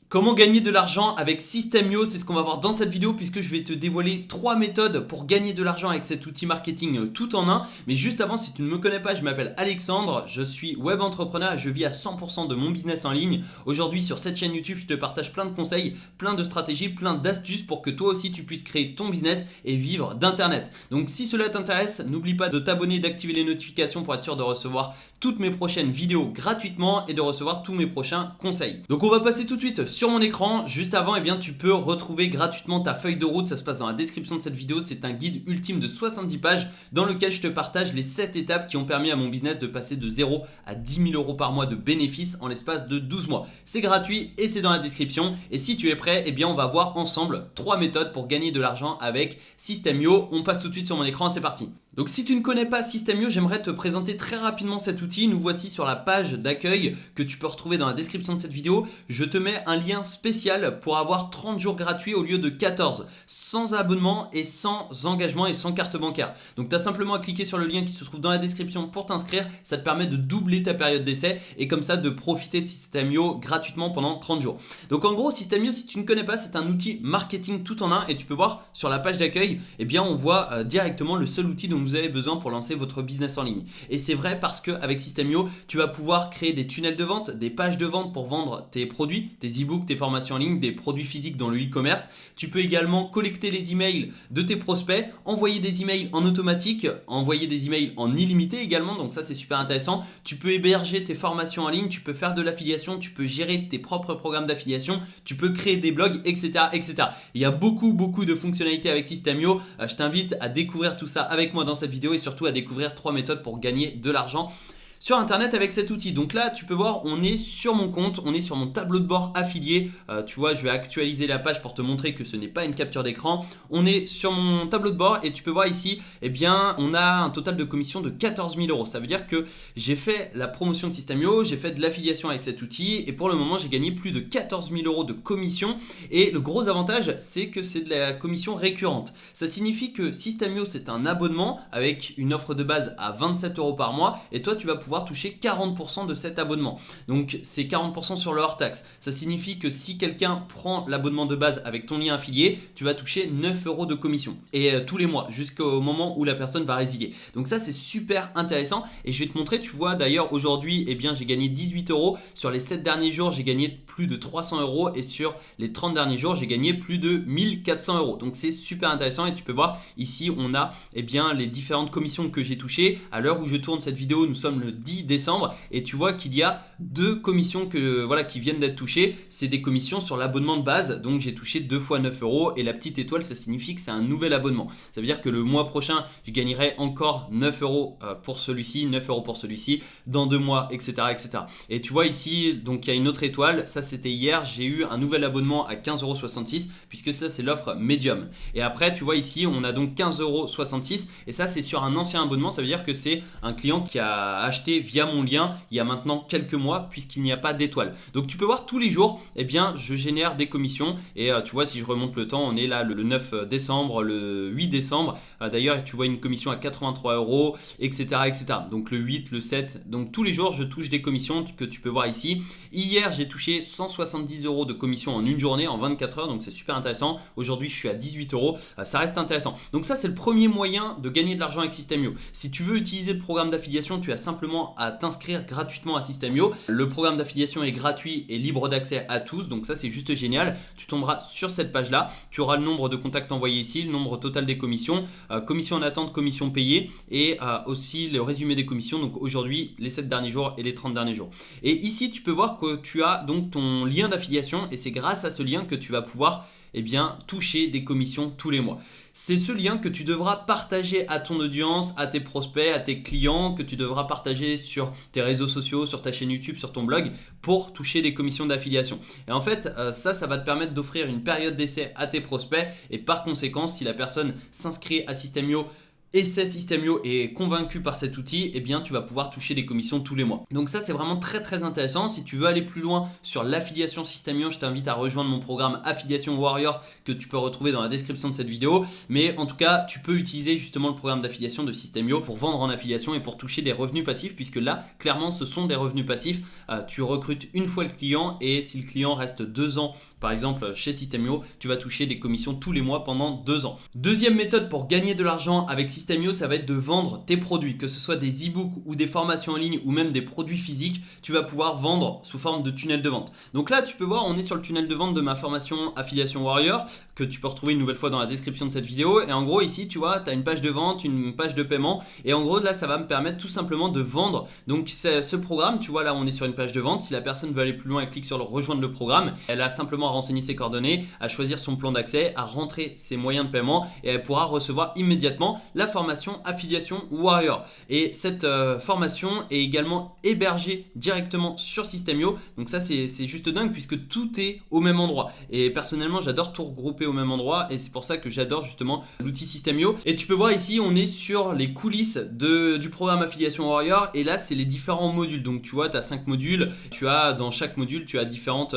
Comment gagner de l'argent avec System.io, c'est ce qu'on va voir dans cette vidéo puisque je vais te dévoiler 3 méthodes pour gagner de l'argent avec cet outil marketing tout en un. Mais juste avant, si tu ne me connais pas, je m'appelle Alexandre, je suis web entrepreneur et je vis à 100% de mon business en ligne. Aujourd'hui sur cette chaîne YouTube, je te partage plein de conseils, plein de stratégies, plein d'astuces pour que toi aussi tu puisses créer ton business et vivre d'internet. Donc si cela t'intéresse, n'oublie pas de t'abonner, d'activer les notifications pour être sûr de recevoir toutes mes prochaines vidéos gratuitement et de recevoir tous mes prochains conseils. Donc on va passer tout de suite sur mon écran. Juste avant, tu peux retrouver gratuitement ta feuille de route. Ça se passe dans la description de cette vidéo. C'est un guide ultime de 70 pages dans lequel je te partage les 7 étapes qui ont permis à mon business de passer de 0 à 10 000 euros par mois de bénéfices en l'espace de 12 mois. C'est gratuit et c'est dans la description. Et si tu es prêt, on va voir ensemble 3 méthodes pour gagner de l'argent avec System.io. On passe tout de suite sur mon écran, c'est parti. Donc si tu ne connais pas System.io, j'aimerais te présenter très rapidement cet outil. Nous voici sur la page d'accueil que tu peux retrouver dans la description de cette vidéo. Je te mets un lien spécial pour avoir 30 jours gratuits au lieu de 14, sans abonnement et sans engagement et sans carte bancaire. Donc tu as simplement à cliquer sur le lien qui se trouve dans la description pour t'inscrire. Ça te permet de doubler ta période d'essai et comme ça de profiter de System.io gratuitement pendant 30 jours. Donc en gros, System.io, si tu ne connais pas, c'est un outil marketing tout en un et tu peux voir sur la page d'accueil, on voit directement le seul outil dont vous avez besoin pour lancer votre business en ligne. Et c'est vrai parce qu'avec System.io, tu vas pouvoir créer des tunnels de vente, des pages de vente pour vendre tes produits, tes e-books, tes formations en ligne, des produits physiques dans le e-commerce. Tu peux également collecter les emails de tes prospects, envoyer des emails en automatique, envoyer des emails en illimité également, donc ça c'est super intéressant. Tu peux héberger tes formations en ligne, tu peux faire de l'affiliation, tu peux gérer tes propres programmes d'affiliation, tu peux créer des blogs, etc. etc. Il y a beaucoup de fonctionnalités avec System.io. Je t'invite à découvrir tout ça avec moi dans cette vidéo et surtout à découvrir 3 méthodes pour gagner de l'argent sur internet avec cet outil. Donc là tu peux voir, on est sur mon compte, on est sur mon tableau de bord affilié. Tu vois, je vais actualiser la page pour te montrer que ce n'est pas une capture d'écran. On est sur mon tableau de bord et tu peux voir ici, on a un total de commission de 14 000 euros. Ça veut dire que j'ai fait la promotion de System.io, j'ai fait de l'affiliation avec cet outil et pour le moment j'ai gagné plus de 14 000 euros de commission. Et le gros avantage, c'est que c'est de la commission récurrente. Ça signifie que System.io, c'est un abonnement avec une offre de base à 27 euros par mois et toi tu vas pouvoir toucher 40% de cet abonnement. Donc c'est 40% sur le hors taxe. Ça signifie que si quelqu'un prend l'abonnement de base avec ton lien affilié, tu vas toucher 9 euros de commission et tous les mois jusqu'au moment où la personne va résilier. Donc ça c'est super intéressant et je vais te montrer. Tu vois d'ailleurs aujourd'hui j'ai gagné 18 euros. Sur les 7 derniers jours j'ai gagné plus de 300 euros et sur les 30 derniers jours j'ai gagné plus de 1400 euros. Donc c'est super intéressant et tu peux voir ici on a les différentes commissions que j'ai touchées. À l'heure où je tourne cette vidéo, nous sommes le 10 décembre et tu vois qu'il y a 2 commissions qui viennent d'être touchées. C'est des commissions sur l'abonnement de base, donc j'ai touché 2 fois 9 euros et la petite étoile ça signifie que c'est un nouvel abonnement. Ça veut dire que le mois prochain je gagnerai encore 9 euros pour celui-ci, 9 euros pour celui-ci, dans 2 mois, etc. etc. Et tu vois ici, donc il y a une autre étoile, ça c'était hier, j'ai eu un nouvel abonnement à 15,66 euros puisque ça c'est l'offre Medium. Et après tu vois ici on a donc 15,66 euros et ça c'est sur un ancien abonnement. Ça veut dire que c'est un client qui a acheté via mon lien il y a maintenant quelques mois puisqu'il n'y a pas d'étoile. Donc tu peux voir tous les jours, je génère des commissions et tu vois si je remonte le temps, on est là le 9 décembre, le 8 décembre. D'ailleurs tu vois une commission à 83 euros, etc. etc. Donc le 8, le 7, donc tous les jours je touche des commissions que tu peux voir ici. Hier j'ai touché 170 euros de commission en une journée, en 24 heures, donc c'est super intéressant. Aujourd'hui je suis à 18 euros, ça reste intéressant. Donc ça c'est le premier moyen de gagner de l'argent avec System.io. Si tu veux utiliser le programme d'affiliation, tu as simplement à t'inscrire gratuitement à System.io. Le programme d'affiliation est gratuit et libre d'accès à tous, donc ça c'est juste génial. Tu tomberas sur cette page là, tu auras le nombre de contacts envoyés ici, le nombre total des commissions, commission en attente, commission payée et aussi le résumé des commissions, donc aujourd'hui les 7 derniers jours et les 30 derniers jours. Et ici tu peux voir que tu as donc ton lien d'affiliation et c'est grâce à ce lien que tu vas pouvoir toucher des commissions tous les mois. C'est ce lien que tu devras partager à ton audience, à tes prospects, à tes clients, que tu devras partager sur tes réseaux sociaux, sur ta chaîne YouTube, sur ton blog pour toucher des commissions d'affiliation. Et en fait, ça va te permettre d'offrir une période d'essai à tes prospects et par conséquent, si la personne s'inscrit à System.io essaie System.io et est convaincu par cet outil, eh bien tu vas pouvoir toucher des commissions tous les mois. Donc ça c'est vraiment très intéressant. Si tu veux aller plus loin sur l'affiliation System.io, je t'invite à rejoindre mon programme Affiliation Warrior que tu peux retrouver dans la description de cette vidéo. Mais en tout cas, tu peux utiliser justement le programme d'affiliation de System.io pour vendre en affiliation et pour toucher des revenus passifs, puisque là, clairement, ce sont des revenus passifs. Tu recrutes une fois le client et si le client reste 2 ans, par exemple chez System.io, tu vas toucher des commissions tous les mois pendant 2 ans. Deuxième méthode pour gagner de l'argent avec System.io, ça va être de vendre tes produits, que ce soit des e-books ou des formations en ligne ou même des produits physiques, tu vas pouvoir vendre sous forme de tunnel de vente. Donc là, tu peux voir, on est sur le tunnel de vente de ma formation Affiliation Warrior que tu peux retrouver une nouvelle fois dans la description de cette vidéo. Et en gros, ici, tu vois, tu as une page de vente, une page de paiement. Et en gros, là, ça va me permettre tout simplement de vendre. Donc, ce programme, tu vois, là, on est sur une page de vente. Si la personne veut aller plus loin, elle clique sur le rejoindre le programme. Elle a simplement à renseigner ses coordonnées, à choisir son plan d'accès, à rentrer ses moyens de paiement et elle pourra recevoir immédiatement la formation Affiliation Warrior. Et cette formation est également hébergée directement sur System.io. Donc ça, c'est juste dingue puisque tout est au même endroit. Et personnellement, j'adore tout regrouper au même endroit et c'est pour ça que j'adore justement l'outil System.io. Et tu peux voir ici, on est sur les coulisses du programme Affiliation Warrior et là, c'est les différents modules. Donc tu vois, tu as 5 modules. Dans chaque module, tu as différentes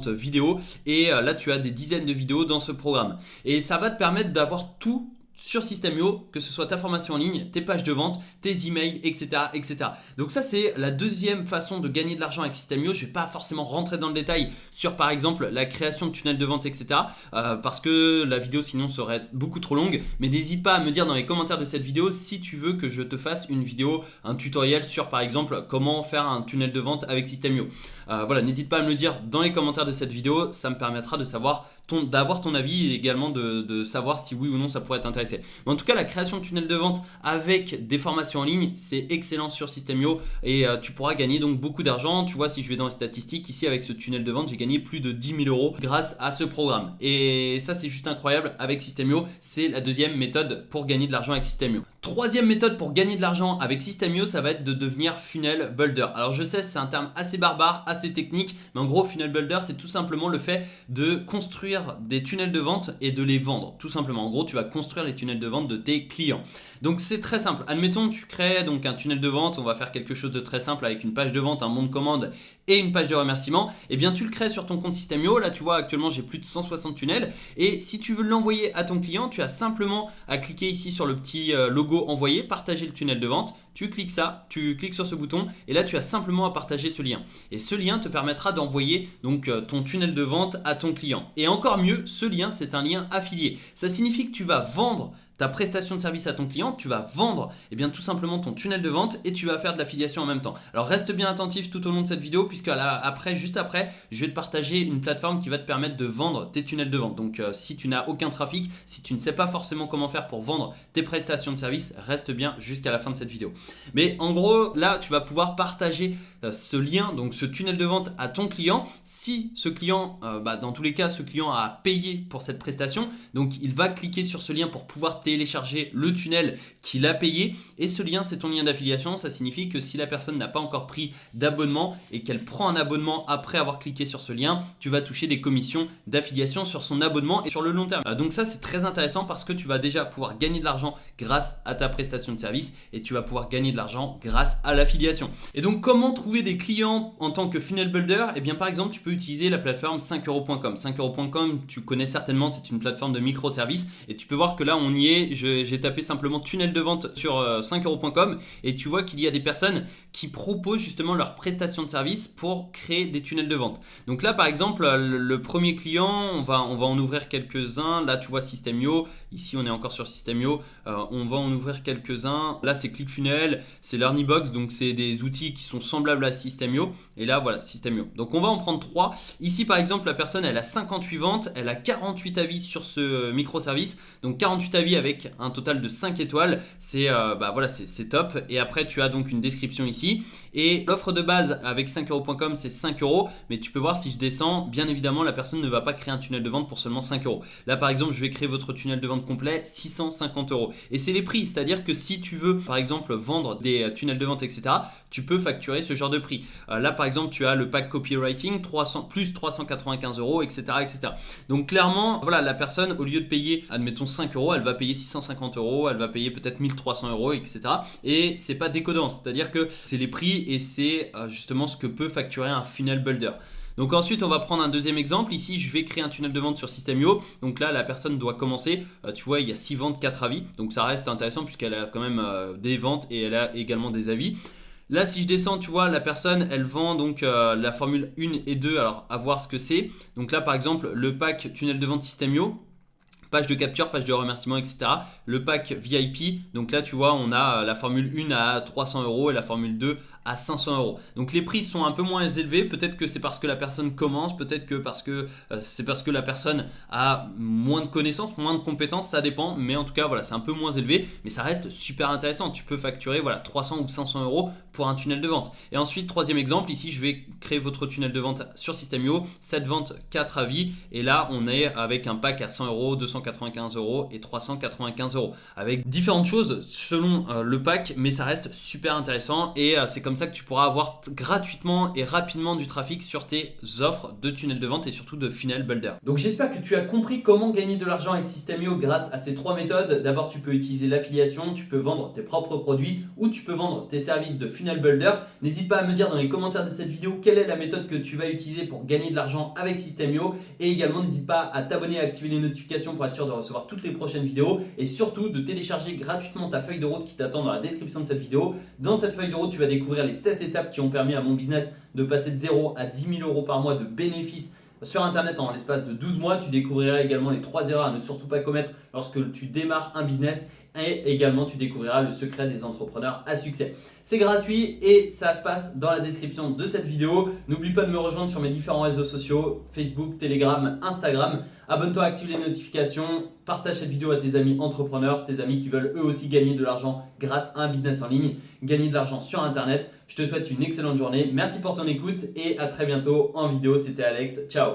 vidéos et là, tu as des dizaines de vidéos dans ce programme. Et ça va te permettre d'avoir tout sur System.io, que ce soit ta formation en ligne, tes pages de vente, tes emails, etc. Donc ça, c'est la deuxième façon de gagner de l'argent avec System.io. Je ne vais pas forcément rentrer dans le détail sur, par exemple, la création de tunnels de vente, etc. Parce que la vidéo, sinon, serait beaucoup trop longue. Mais n'hésite pas à me dire dans les commentaires de cette vidéo si tu veux que je te fasse une vidéo, un tutoriel sur, par exemple, comment faire un tunnel de vente avec System.io. Voilà, n'hésite pas à me le dire dans les commentaires de cette vidéo. Ça me permettra de savoir d'avoir ton avis et également de savoir si oui ou non ça pourrait t'intéresser. Mais en tout cas, la création de tunnels de vente avec des formations en ligne, c'est excellent sur System.io et tu pourras gagner donc beaucoup d'argent. Tu vois, si je vais dans les statistiques, ici avec ce tunnel de vente, j'ai gagné plus de 10 000 € grâce à ce programme. Et ça, c'est juste incroyable avec System.io. C'est la deuxième méthode pour gagner de l'argent avec System.io. Troisième méthode pour gagner de l'argent avec System.io, ça va être de devenir funnel builder. Alors je sais, c'est un terme assez barbare, assez technique, mais en gros, funnel builder, c'est tout simplement le fait de construire des tunnels de vente et de les vendre, tout simplement. En gros, tu vas construire les tunnels de vente de tes clients. Donc c'est très simple. Admettons, tu crées donc un tunnel de vente, on va faire quelque chose de très simple avec une page de vente, un bon de commande et une page de remerciement. Et bien tu le crées sur ton compte System.io. Là, tu vois, actuellement, j'ai plus de 160 tunnels. Et si tu veux l'envoyer à ton client, tu as simplement à cliquer ici sur le petit logo envoyer, partager le tunnel de vente. Tu cliques sur ce bouton et là tu as simplement à partager ce lien. Et ce lien te permettra d'envoyer donc ton tunnel de vente à ton client. Et encore mieux, ce lien c'est un lien affilié. Ça signifie que tu vas vendre ta prestation de service à ton client, tu vas vendre tout simplement ton tunnel de vente et tu vas faire de l'affiliation en même temps. Alors reste bien attentif tout au long de cette vidéo puisque juste après, je vais te partager une plateforme qui va te permettre de vendre tes tunnels de vente. Donc si tu n'as aucun trafic, si tu ne sais pas forcément comment faire pour vendre tes prestations de service, reste bien jusqu'à la fin de cette vidéo. Mais en gros, là, tu vas pouvoir partager ce lien, donc ce tunnel de vente à ton client. Si ce client, dans tous les cas, ce client a payé pour cette prestation, donc il va cliquer sur ce lien pour pouvoir télécharger le tunnel qu'il a payé et ce lien c'est ton lien d'affiliation. Ça signifie que si la personne n'a pas encore pris d'abonnement et qu'elle prend un abonnement après avoir cliqué sur ce lien, tu vas toucher des commissions d'affiliation sur son abonnement et sur le long terme. Donc ça c'est très intéressant parce que tu vas déjà pouvoir gagner de l'argent grâce à ta prestation de service et tu vas pouvoir gagner de l'argent grâce à l'affiliation. Et donc comment trouver des clients en tant que funnel builder? Et bien par exemple tu peux utiliser la plateforme 5euros.com. 5euros.com, tu connais certainement, c'est une plateforme de microservices et tu peux voir que là on y est. J'ai tapé simplement tunnel de vente sur 5euros.com et tu vois qu'il y a des personnes qui proposent justement leur prestation de service pour créer des tunnels de vente. Donc là par exemple le premier client, on va en ouvrir quelques-uns. Là tu vois System.io, ici on est encore sur System.io, on va en ouvrir quelques-uns. Là c'est ClickFunnels, c'est LearnyBox, donc c'est des outils qui sont semblables à System.io et là voilà System.io. Donc on va en prendre 3. Ici par exemple la personne elle a 58 ventes, elle a 48 avis sur ce microservice, donc 48 avis avec un total de 5 étoiles, c'est top. Et après tu as donc une description ici et l'offre de base avec 5euros.com c'est 5 €, mais tu peux voir si je descends, bien évidemment la personne ne va pas créer un tunnel de vente pour seulement 5 €. Là par exemple je vais créer votre tunnel de vente complet 650 €. Et c'est les prix, c'est-à-dire que si tu veux par exemple vendre des tunnels de vente etc, tu peux facturer ce genre de prix. Là par exemple tu as le pack copywriting plus 395 €, etc. Donc clairement voilà, la personne au lieu de payer admettons 5 €, elle va payer payer 650 euros, elle va payer peut-être 1300 euros, etc. Et c'est pas décodant, c'est-à-dire que c'est les prix et c'est justement ce que peut facturer un funnel builder. Donc ensuite, on va prendre un deuxième exemple. Ici, je vais créer un tunnel de vente sur System.io. Donc là, la personne doit commencer. Tu vois, il y a 6 ventes, 4 avis. Donc ça reste intéressant puisqu'elle a quand même des ventes et elle a également des avis. Là, si je descends, tu vois, la personne, elle vend donc la formule 1 et 2. Alors, à voir ce que c'est. Donc là, par exemple, le pack tunnel de vente System.io. Page de capture, page de remerciement, etc. Le pack VIP, donc là tu vois on a la formule 1 à 300 euros et la formule 2 à 500 euros. Donc les prix sont un peu moins élevés, peut-être que c'est parce que la personne commence, peut-être que c'est parce que la personne a moins de connaissances, moins de compétences, ça dépend, mais en tout cas voilà c'est un peu moins élevé, mais ça reste super intéressant. Tu peux facturer voilà 300 ou 500 euros pour un tunnel de vente. Et ensuite troisième exemple, ici je vais créer votre tunnel de vente sur System.io, 7 ventes, 4 avis, et là on est avec un pack à 100 euros, 295 euros et 395 euros, avec différentes choses selon le pack, mais ça reste super intéressant et c'est comme ça que tu pourras avoir gratuitement et rapidement du trafic sur tes offres de tunnel de vente et surtout de funnel builder. Donc j'espère que tu as compris comment gagner de l'argent avec System.io grâce à ces 3 méthodes. D'abord, tu peux utiliser l'affiliation, tu peux vendre tes propres produits ou tu peux vendre tes services de funnel builder. N'hésite pas à me dire dans les commentaires de cette vidéo quelle est la méthode que tu vas utiliser pour gagner de l'argent avec System.io et également n'hésite pas à t'abonner et à activer les notifications pour être sûr de recevoir toutes les prochaines vidéos et surtout de télécharger gratuitement ta feuille de route qui t'attend dans la description de cette vidéo. Dans cette feuille de route, tu vas découvrir les 7 étapes qui ont permis à mon business de passer de 0 à 10 000 euros par mois de bénéfices sur internet en l'espace de 12 mois. Tu découvriras également les 3 erreurs à ne surtout pas commettre lorsque tu démarres un business et également tu découvriras le secret des entrepreneurs à succès. C'est gratuit et ça se passe dans la description de cette vidéo. N'oublie pas de me rejoindre sur mes différents réseaux sociaux, Facebook, Telegram, Instagram. Abonne-toi, active les notifications, partage cette vidéo à tes amis entrepreneurs, tes amis qui veulent eux aussi gagner de l'argent grâce à un business en ligne, gagner de l'argent sur internet. Je te souhaite une excellente journée, merci pour ton écoute et à très bientôt en vidéo. C'était Alex, ciao.